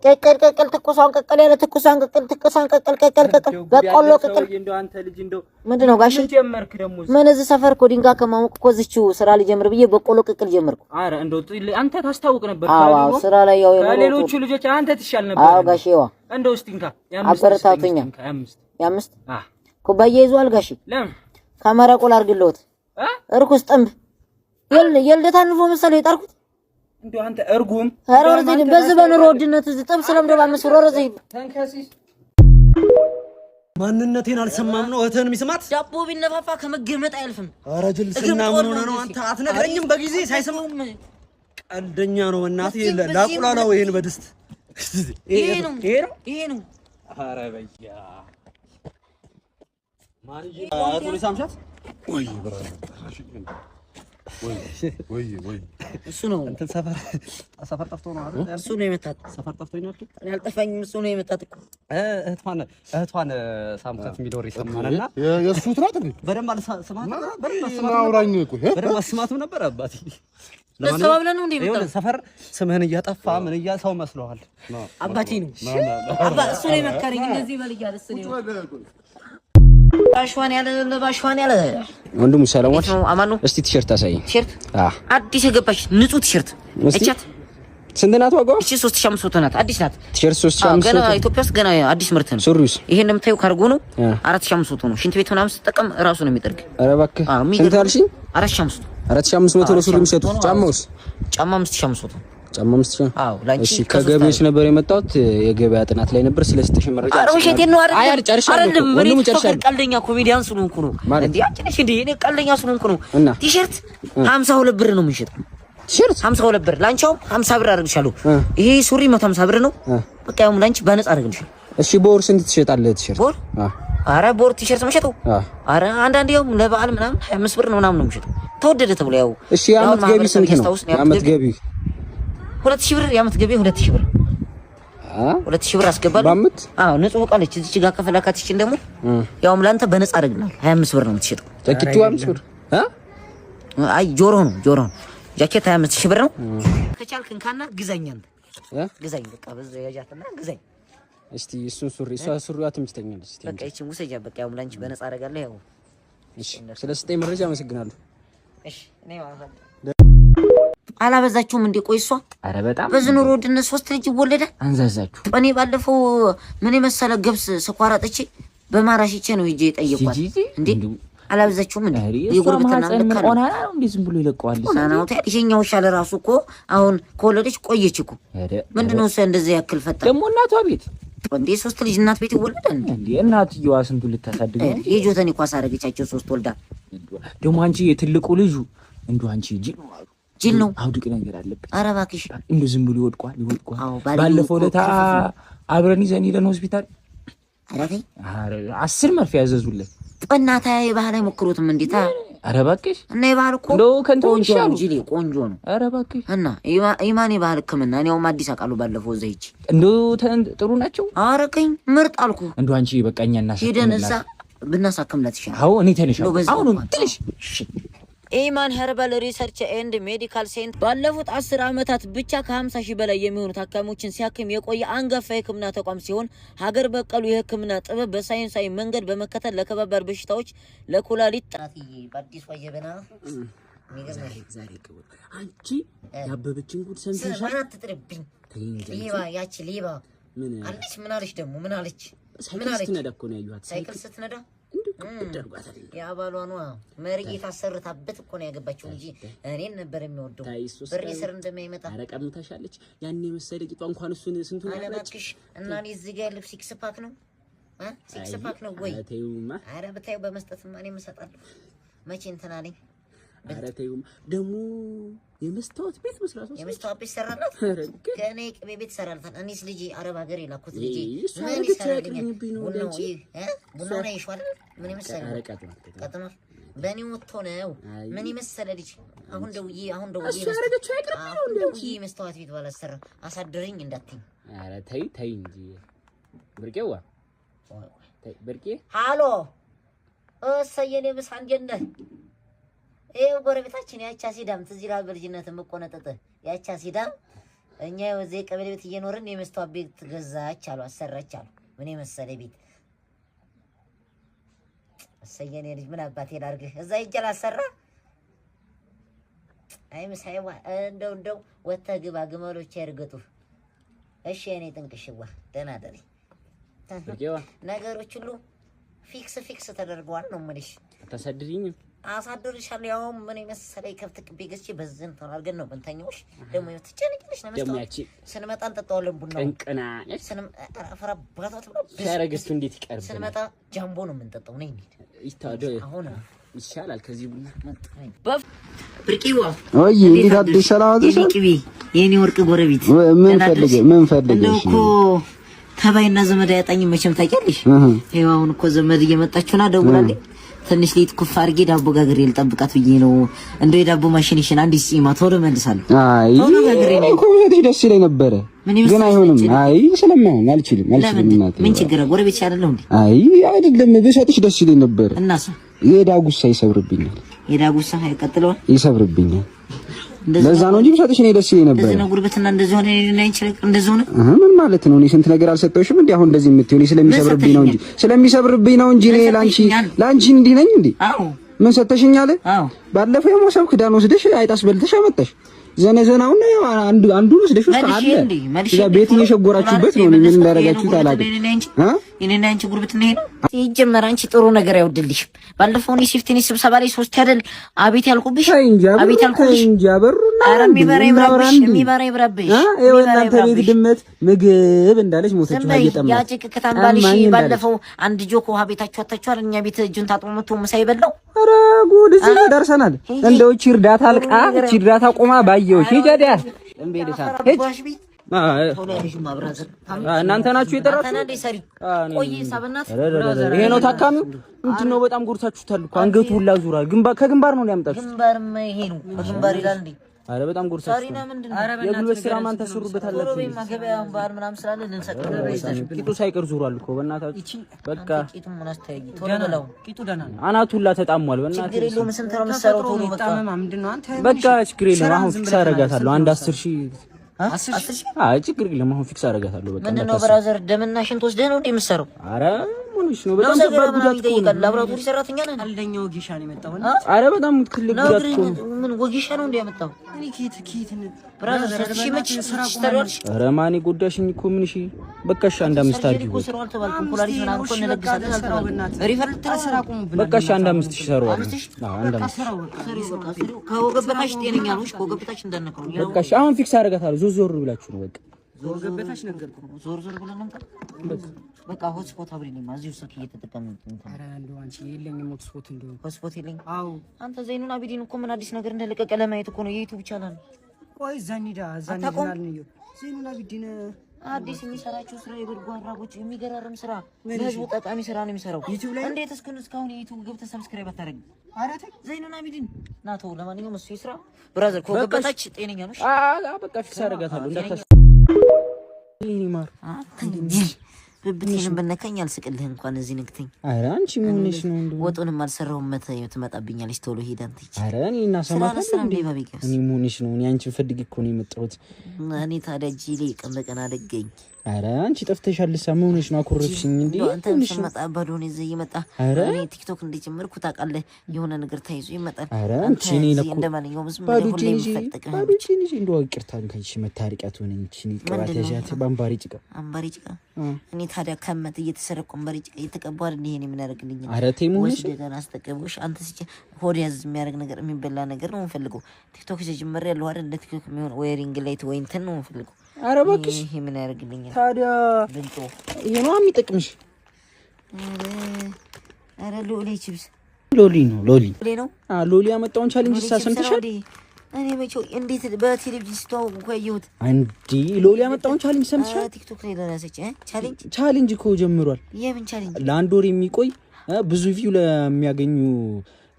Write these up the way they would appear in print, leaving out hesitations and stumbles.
ቀቀል ትኩሳን ቀቀል ያለ ትኩሳን ቀቀል በቆሎ ቀቀል እንደው አንተ ልጅ እንደው ምንድነው ጋሽ ጀመርክ ደግሞ ምን እዚህ ሰፈር እኮ ድንጋ ከማሞቅ እኮ እዚችው ስራ ልጀምር ብዬ በቆሎ ቀቀል ጀመርኩ። አረ እንደው አንተ ታስታውቅ ነበር አዎ ስራ ላይ ያው ከሌሎቹ ልጆች አንተ ትሻል ነበር። አዎ ጋሽዋ እንደው እስቲንካ አበረታቱኛ ያምስት ኩባያ ይዟል ጋሽ ለምን ካሜራ ቆል አርግልዎት እርኩስ ጥምብ የልደታን ፎ መሰለ ይጣርኩት እንደው አንተ እርጉም አረወዘኝ በዚህ በኑሮ ውድነት እዚህ ጥብስ ለምዶ ባመስሮ ረዘኝ ተንከሲስ ማንነቴን አልሰማም ነው እህተን የሚስማት ዳቦ ቢነፋፋ ከመገመጥ አይልፍም። ኧረ ጅልስና ምን ሆነ ነው አንተ አትነግረኝም በጊዜ ሳይሰማው ቀልደኛ ነው እናቴ ላቁላላው ይሄን በድስት ይሄ ነው ኧረ በያ ማንጂ አቶ ሳምሻት ወይ ብራታ ወይ እሱ ነው እንትን ሰፈር ጠፍቶ ነው አይደል? እሱ ነው የመታት ሰፈር ጠፍቶኝ ነው እኔ አልጠፋኝም። እሱ ነው የመታት እኮ እህቷን ሳምከት የሚዶር ይሰማናልና የእሱ ትራት እንዴ በደንብ አልሰማት በደንብ አስማቱ ነበር አባቴ ለሰባብለን ነው እንዴ መጣ ሰፈር ስምህን እያጠፋ ምን ሰው መስሎሃል አባቴ ነው አባ እሱ ነው የመከረኝ እንደዚህ በልያለ እሱ ነው ባሽዋን ያለ ወንድሙ ሰላማት አማኑ እስቲ ቲሸርት አሳይ ቲሸርት አዲስ የገባች ንጹህ ቲሸርት እቻት ስንት ናት ዋጋው? እቺ 3500 ናት አዲስ ናት ቲሸርት 3500 ገና ኢትዮጵያ ውስጥ ገና አዲስ ምርት ነው። ሱሪውስ ይሄ እንደምታዩ ካርጎ ነው 4500 ነው። ሽንት ቤት ምናምን ስትጠቀም ራሱ ነው የሚጠርግ። ኧረ እባክህ ስንት አልሽኝ? 4500 ነው ሱሪ የሚሸጡት። ጫማውስ? ጫማ 5500 ጫማ 5000 አዎ ላንቺ እሺ ከገበያዎች ነበር የመጣሁት የገበያ ጥናት ላይ ነበር ስለስተሽ መረጃ አረ ወሸቴ ነው አይደል? አይ ጨርሻለሁ ወንድሙ ጨርሻለሁ። ቀልደኛ ኮሜዲያን ስለሆንኩ ነው እንዴ አንቺ እንዴ እኔ ቀልደኛ ስለሆንኩ ነው። ቲሸርት 52 ብር ነው የምንሸጠው። ቲሸርት 52 ብር ላንቺው 50 ብር አድርግሻለሁ። ይሄ ሱሪ 150 ብር ነው። በቃ ያው ላንቺ በነፃ አድርግልሻለሁ። እሺ ቦር ስንት ትሸጣለህ ቲሸርት? ቦር አረ ቦር ቲሸርት መሸጠው አረ አንዳንዴ ያው ለበዓል ምናምን 25 ብር ነው ምናምን ነው የምንሸጠው። ተወደደ ተብሎ ያው እሺ የዓመት ገቢ ስንት ነው? የዓመት ገቢ 2000 ብር የዓመት ገቢ 2000 ብር 2000 ብር አስገባለሁ። በዓመት አዎ ንጹህ ቃለች እዚህ ጋር ከፈላካትችን ደግሞ ያውም ላንተ በነፃ አድርግልናል። 25 ብር ነው የምትሸጠው። ጃኬቱ 25 ብር አይ ጆሮ ነው ጃኬት 25000 ብር ነው። ከቻልክ እንካና ግዛኝ አንተ ግዛኝ በቃ በዛ ያጃተና ግዛኝ እስቲ እሱን ሱሪዋ ትምስተኛለች እስቲ በቃ እቺ ሙሰጃ በቃ ያውም ላንቺ በነፃ አደርጋለሁ። ያው እሺ ስለስተኝ መረጃ አመሰግናለሁ። እሺ እኔ አላበዛችሁም እንዴ? ቆይ እሷ አረ በጣም በዚህ ኑሮ ውድነት 3 ልጅ ይወለዳል። አንዛዛችሁ እኔ ባለፈው ምን የመሰለ ገብስ ስኳር አጥቼ በማራሽቼ ነው ሂጄ የጠየኳት እንዴ አላበዛችሁም እንዴ? የጉርብትና ምልክት ሆነ ነው እንዴ? ዝም ብሎ ይለቀዋል። ሳናው ይሄኛው ሻለ ራሱ እኮ አሁን ከወለደች ቆየች እኮ ምንድነው እሷ እንደዚህ ያክል ፈጣ ደግሞ እናቷ ቤት እንዴ 3 ልጅ እናት ቤት ይወለዳል እንዴ? እናትየዋ ስንቱ ልታሳድግ ነው? የጆተኒ ኳስ አረገቻቸው 3 ወልዳ ደግሞ አንቺ የትልቁ ልጁ እንዱ አንቺ ጅል ነው አውድቅ ነገር አለበት። ኧረ እባክሽ እንዱ ዝም ብሎ ይወድቋል። ባለፈው ለታ አብረን ይዘን ሄደን ሆስፒታል አረ 10 መርፌ ያዘዙለት በእናታ የባህል አይሞክሩትም እንዴታ? ኧረ እባክሽ እና የባህል እኮ ነው ከንቶን ይሻሉ ጂሊ ቆንጆ ነው። ኧረ እባክሽ እና ኢማን የባህል ሕክምና እኔውም አዲስ አቃሉ ባለፈው ዘይች እንደው ጥሩ ናቸው። አረከኝ ምርጥ አልኩ እንደው አንቺ በቃኛና ሄደን እዛ ብናሳክምላት ይሻላል። አዎ እኔ ተነሻው አሁን ትንሽ ኢማን ኸርባል ሪሰርች ኤንድ ሜዲካል ሴንተር ባለፉት 10 ዓመታት ብቻ ከ50,000 በላይ የሚሆኑ ታካሚዎችን ሲያክም የቆየ አንጋፋ የሕክምና ተቋም ሲሆን ሀገር በቀሉ የሕክምና ጥበብ በሳይንሳዊ መንገድ በመከተል ለከባድ በሽታዎች ለኩላሊት ጥራትዬ በአዲስ ወየበና የሚገርምሽ ዛሬ ከወጣ አንቺ ያበበችን ጉድ ሰምተሻል? አትጥርብኝ ሊባ ያቺ ሊባ ምን አለች? ምን አለች ደግሞ ምን አለች? ስትነዳ እኮ ነው ያዩት። ሳይክል ስትነዳ የአባሏ መርጌታ አሰርታበት እኮ ነው ያገባችው እንጂ እኔን ነበር የሚወደው። ብሬ ስር እንደማይመጣ አረቀምታሻለች። ያን የመሰለ ቂጧ እንኳን እሱን ስንቱን አለማክሽ እና እኔ እዚህ ጋር ልብስ ሲክስ ፓክ ነው ሲክስ ፓክ ነው ወይ? ኧረ ብታዩ በመስጠትማ እኔም እሰጣለሁ። መቼ እንትን አለኝ። ኧረ ተይው ደግሞ የመስታወት ቤት መስራት ነው። የመስታወት ቤት ሰራላት ከኔ ቅቤ ቤት ሰራላት። እኔስ ልጅ አረብ ሀገር የላኩት ልጅ ምን ይሰራልኝ ነው እንጂ ቡና ነው ይሻል። ምን ይመስላል? ቀጥማ በኔ ወጥቶ ነው ምን ይመስላል ልጅ። አሁን ደውዬ መስታወት ቤት ባላሰራ አሳድረኝ እንዳትኝ። ኧረ ተይ እንጂ ብርቄዋ ተይ ብርቄ። ሃሎ እሰየኔ ብስ አንጀነ ይሄው ጎረቤታችን ያቻ ሲዳም ትዝ ይላል። በልጅነት መቆነጠጠ ያቻ ሲዳም እኛ ወዜ ቀበሌ ቤት እየኖርን የመስታወት ቤት ገዛች አሉ አሰራች አሉ ምን የመሰለ ቤት ሰየኔ ልጅ ምን አባቴ ላርግህ እዛ ይጀላ አሰራ አይ መሳይዋ እንደው ወጣ ግባ ግመሎች ያርገጡ እሺ እኔ ጥንቅሽዋ ደህና ደሪ ነገሮች ሁሉ ፊክስ ተደርጓል ነው የምልሽ ተሰድሪኝ አሳድርሻለሁ ያው ምን መሰለ ከፍት ቅቤ ገዝቼ በዝን ተናርገን ነው በእንተኛውሽ ደግሞ ትጨነቂልሽ ነው መስታወት ስንመጣ እንጠጣዋለን ቡና እንቀና አፈራ ባታት ያረጋግስቱ እንዴት ይቀርብ ስንመጣ ጃምቦ ነው የምንጠጣው ነኝ ይታደ አሁን ይሻላል ከዚህ ቡና ብርቂዋ ወይ እንዴት አዲስ ሰላም አዲስ ቅቤ የኔ ወርቅ ጎረቤት ምን ፈልገሽ እኮ ተባይና ዘመድ ያጣኝ መቼም ታውቂያለሽ ይሄው አሁን እኮ ዘመድ እየመጣችና ደውላለኝ ትንሽ ሊት ኩፍ አድርጌ ዳቦ ጋግሬ ልጠብቃት ብዬ ነው እንደው የዳቦ ማሽንሽን አንድ ሲማ ቶሎ መልሳለሁ አይ እኮ ደስ ይለኝ ነበር ግን አይሆንም አይ ስለማን አልችልም እናቴ ምን ችግር ጎረቤት አይደለም እንዴ አይ አይደለም ብሰጥሽ ደስ ይለኝ ነበር እናሳ የዳጉሳ ይሰብርብኛል የዳጉሳ አይቀጥለው ይሰብርብኛል ለዛ ነው እንጂ ብሰጥሽ እኔ ደስ ይለኝ ነበር እንደዚህ ነው ጉርበትና እንደዚህ ሆነ እኔ እንችላል እንደዚህ ሆነ ምን ማለት ነው እኔ ስንት ነገር አልሰጠሽም እንዴ አሁን እንደዚህ የምትሆኒ ስለሚሰብርብኝ ነው እንጂ እኔ ላንቺ እንዲህ ነኝ እንዴ አዎ ምን ሰጠሽኛል አዎ ባለፈው የሞሰብ ክዳን ወስደሽ አይጣስ በልተሽ አመጣሽ ዘነዘናው ነው አንዱ ወስደሽ ውስጥ አለ እዛ ቤት እየሸጎራችሁበት ነው ምን እንዳደረጋችሁት አላውቅም እኔና አንቺ ጉርብት ነው ይጀመር አንቺ ጥሩ ነገር ያውድልሽ ባለፈው ነው ሲፍቲኒ ስብሰባ ላይ ሶስት አይደል አቤት ያልኩብሽ እንጂ አበሩና የሚበራ ይብራብሽ እናንተ ቤት ድመት ምግብ እንዳለች ሞተች ያ ጭቅ ከተንባልሽ ባለፈው አንድ ጆክ ውሃ ቤታችሁ አታችኋል እኛ ቤት እጁን ታጥቦ መቶ ምሳ ይበላው ኧረ ጉድ እዚህ ደርሰናል እንደው እቺ እርዳታ አልቃ እቺ እርዳታ ቆማ ባየው ሂጃዳ እንቤልሳ እናንተ ናችሁ የጠራችሁ ይሄ ነው ታካሚው ምንድነው በጣም ጎርሳችሁታል እኮ አንገቱ ሁላ ዙራ ከግንባር ነው ያመጣችሁ ግንባርማ ይሄ ነው ከግንባር ይላል እንዴ አረ በጣም ጎርሳችሁ የጉልበት ስራ ማን ተሰሩበታላችሁ ገበያውን ባር ምናምን ስላለ እንሰቅለው ቂጡ ሳይቀር ዙሯል እኮ በእናታችሁ በቃ ቂጡ ምን አስተያይ ቶሎ በላው ቂጡ ደህና ነው አናቱ ሁላ ተጣሟል በእናታችሁ ችግር የለውም ስንት ነው የምትሰራው ቶሎ በቃ ችግር የለውም አሁን ፊክስ አደርጋታለሁ አንድ 10,000 አይ ችግር የለም አሁን ፊክስ አደርጋታለሁ በቃ ምንድነው ብራዘር ደምና ሽንት ወስደህ ነው እንደምትሰራው አረ ምንሽ ነው በጣም ከባድ ጉዳት እኮ ነው ላብራቶሪ ሰራተኛ ነህ አንደኛው ጊሻ ነው የመጣው አረ በጣም ትልቅ ጉዳት እኮ ነው ምን ወጊሻ ነው እንደያመጣው እኔ ኪት ብራዘር ሲመች ስታደርሽ አረ ማን ጎዳሽኝ እኮ ምን እሺ በቃ እሺ አንድ 5 አድርጊ እኮ ስራው አልተባልኩም ኩላሊት ምናምን እኮ እንለግሳለን አልተባልኩም ሪፈር ተሰራቁም በቃ እሺ አንድ 5,000 ሰራው አዎ አንድ 5,000 ከወገበታሽ ጤነኛ ነሽ ከወገበታሽ እንዳነከው በቃ እሺ አሁን ፊክስ አደርጋታለሁ ዞር ብላችሁ ነው በቃ ወገበታሽ ነገርኩ ዞር ብለን እንምጣ በቃ ሆትስፖት አብሪልኝ ማዚው ስልክ እየተጠቀምን ኧረ እንደው አንቺ የለኝም ሆትስፖት እንደው ሆትስፖት የለኝ አዎ አንተ ዘይኑን አቢዲን እኮ ምን አዲስ ነገር እንደለቀቀ ለማየት እኮ ነው የዩቲዩብ ቻናል ቆይ ዛኒዳ ነው ዘይኑን አቢዲን አዲስ የሚሰራቸው ስራ የበጎ አድራጎት የሚገራርም ስራ ለህዝቡ ጠቃሚ ስራ ነው የሚሰራው እንዴት እስካሁን የዩቲዩብ ገብተህ ሰብስክራይብ አታደርግም አራተ ዘይኑን አቢዲን ናቶ ለማንኛውም እሱ ይስራ ብራዘር ከወገበታች ጤነኛ ነሽ በቃ ፊክስ አደርጋታለሁ እንዳታሽ ይሄን ማር ብብቴን በነካኝ አልስቅልህ እንኳን እዚህ ንክተኝ ኧረ አንቺ ምን ሆነሽ ነው እንደው ወጡንም አልሰራውም ትመጣብኛለሽ ቶሎ ሄድ አንተ ኧረ እኔ እና ሰማታ እኔ ምን ሆነሽ ነው እኔ አንቺን ፈልጌ እኮ ነው የመጣሁት እኔ ታዲያ ጂሌ ቀን በቀን አደገኝ ኧረ አንቺ ጠፍተሻል ምን ሆነሽ ነው አኮረፍሽኝ እንዴ አንተ መጣ ባዶኔ እዚህ ይመጣ እኔ ቲክቶክ እንደጀመርኩ ታውቃለህ የሆነ ነገር ታይዞ ይመጣል ኧረ አንቺ እኔ ለኮ እንደማንኛውም ዝም ብለህ ሁሌ የምትፈጠቀህ ባዶቼ ነሽ እንደው ይቅርታን ከንቺ መታረቂያት ሆነ እንቺ ንቀባት ያሻት ባምባሪ ጭቃ አምባሪ ጭቃ እኔ ታዲያ ከመት እየተሰረቁ አምባሪ ጭቃ እየተቀባል እንዴ እኔ ምን ያደርግልኝ ኧረ ተይ ሆነሽ ወስደህ አስጠቀምሽ አንተ ሲጨ ሆድ ያዝ የሚያደርግ ነገር የሚበላ ነገር ነው የምፈልገው ቲክቶክ ጀምሬ ያለው አይደል እንደ ቲክቶክ የሚሆን ወይ ሪንግ ላይት ወይ እንትን ነው የምፈልገው ኧረ እባክሽ ይሄ ምን ያደርግልኛል ታዲያ ብልጦ ይሄ ነው የሚጠቅምሽ ኧረ ሎሊ ቺፕስ ሎሊ ነው ሎሊ ያመጣውን ቻሌንጅ ሰምተሻል እኔ መቼው እንዴት በቴሌቪዥን ስታው ቆየሁት አንዲ ሎሊ ያመጣውን ቻሌንጅ ሰምተሻል ቲክቶክ ላይ ደረሰች ቻሌንጅ እኮ ጀምሯል የምን ቻሌንጅ ለአንድ ወር የሚቆይ ብዙ ቪው ለሚያገኙ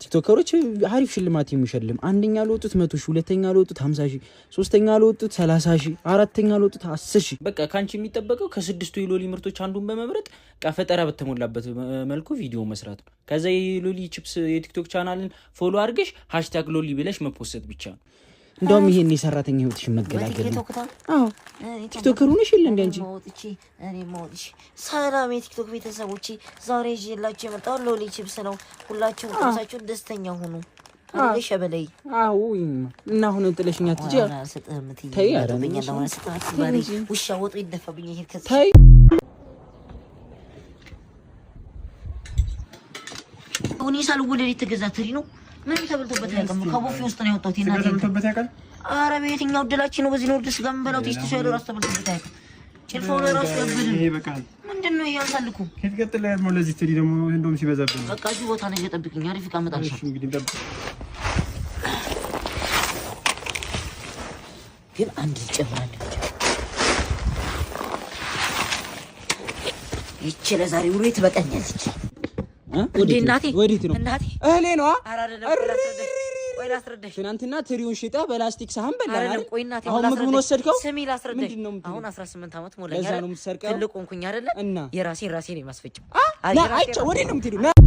ቲክቶከሮች አሪፍ ሽልማት የሚሸልም አንደኛ ለወጡት 100,000 ሁለተኛ ለወጡት 50,000 ሶስተኛ ለወጡት 30,000 አራተኛ ለወጡት 10,000 በቃ ካንቺ የሚጠበቀው ከስድስቱ የሎሊ ምርቶች አንዱን በመምረጥ ፈጠራ በተሞላበት መልኩ ቪዲዮ መስራት ነው ከዛ የሎሊ ቺፕስ የቲክቶክ ቻናልን ፎሎ አድርገሽ #ሎሊ ብለሽ መፖስት ብቻ ነው እንደውም ይሄን የሰራተኛ ህይወትሽን መገላገል ነው። አዎ ቲክቶከር ሆነሽ ይል እንደ አንቺ እኔ ሞልሽ ሰላም የቲክቶክ ቤተሰቦቼ፣ ዛሬ ይዤላችሁ የመጣው ሎሊ ቺፕስ ነው። ሁላችሁም ራሳችሁን ደስተኛ ሁኑ። አለሽ በላይ አዎ እና አሁን ጥለሽኛ ትጂ ተይ አረመኛ ነው ሰጣት ባሪ ውሻ ወጡ ይደፋብኝ ይሄ ከዛ ተይ ኡኒ ሳልወለድ የተገዛ ትሪ ነው። ምን ተበልቶበት ያቀም ከቦፌ ውስጥ ነው ያወጣው ቲና ተበልቶበት ያቀም አረ በየትኛው ድላችን ነው? በዚህ ነው ድስ ጋር ምንበላው ቴስት ሰው ያለው ራስ ተበልቶበት ያቀም ጭልፎው ለራሱ ያብድ ይሄ በቃ ምንድነው ያንሳልኩ ከተቀጥለ ያለው ለዚህ ትሪ ደግሞ እንደውም ሲበዛብኝ በቃ እዚህ ቦታ ነው እየጠብቅኝ አሪፍ ካመጣልሽ እንግዲህ ጠብቅ ግን አንድ ይጨምራል ይቺ ለዛሬ ውሎ ትበቃኛለች። ወዲ እናቴ ወዲት ነው እናቴ እህሌ ነው ወይ ላስረዳሽ ትናንትና ትሪውን ሽጣ በላስቲክ ሳህን በላና አይደል? ቆይ እናቴ አሁን ምግቡን ወሰድከው። ስሚ ላስረዳሽ። አሁን 18 ዓመት ሞላኝ አይደል? ትልቁ እንኩኝ አይደል? የራሴን ነው የማስፈጨው። አይቻ ወዴት ነው የምትሄዱ?